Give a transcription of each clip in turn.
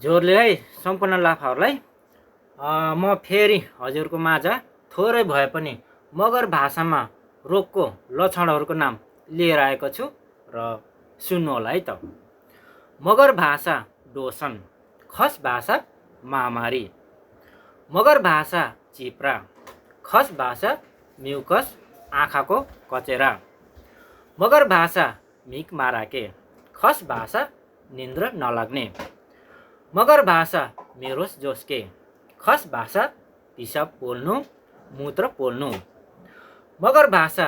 जोरले है सम्पूर्ण लाफाहरूलाई म फेरि हजुरको माझ थोरै भए पनि मगर भाषामा रोगको लक्षणहरूको नाम लिएर आएको छु र सुन्नु होला है त। मगर भाषा डोसन, खस भाषा महामारी। मगर भाषा चिप्रा, खस भाषा म्युकस आँखाको कचेरा। मगर भाषा मिक माराके, खस भाषा निन्द्र नलाग्ने। मगर भाषा मेरोस जोस्के, खस भाषा पिसाब पोल्नु मूत्र पोल्नु। मगर भाषा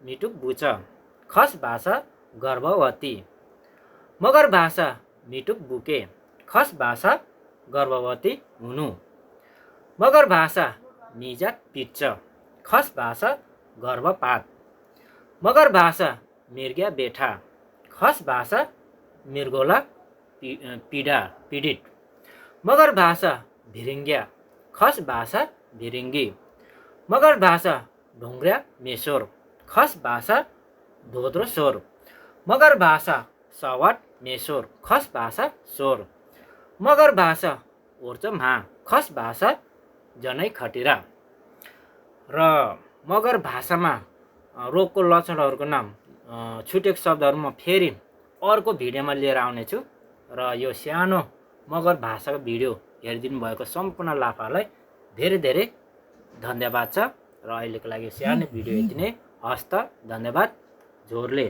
मिटुक बुच, खस भाषा गर्भवती। मगर भाषा मिटुक बुके, खस भाषा गर्भवती हुनु। मगर भाषा मिजाक पिच्च, खस भाषा गर्भपात। मगर भाषा मिर्ग्या बेठा, खस भाषा मृगोला पीडित। मगर भाषा भिरिङ्ग्या, खस भाषा भिरिङ्गी। मगर भाषा ढुङ्ग्र्या मेसोर, खस भाषा धोद्रो सोर। मगर भाषा सवाट मेसोर, खस भाषा सोर। मगर भाषा ओर्च म्हा, खस भाषा जनै खटिरा। र मगर भाषामा रोगको लक्षणहरूको नाम छुटेको शब्दहरू म फेरि अर्को भिडियोमा लिएर आउनेछु। र यो सानो मगर भाषाको भिडियो हेरिदिनु भएको सम्पूर्ण लाफाहरूलाई धेरै धेरै धन्यवाद छ। र अहिलेको लागि सानो भिडियो यति नै। हस्त, धन्यवाद। जोरले।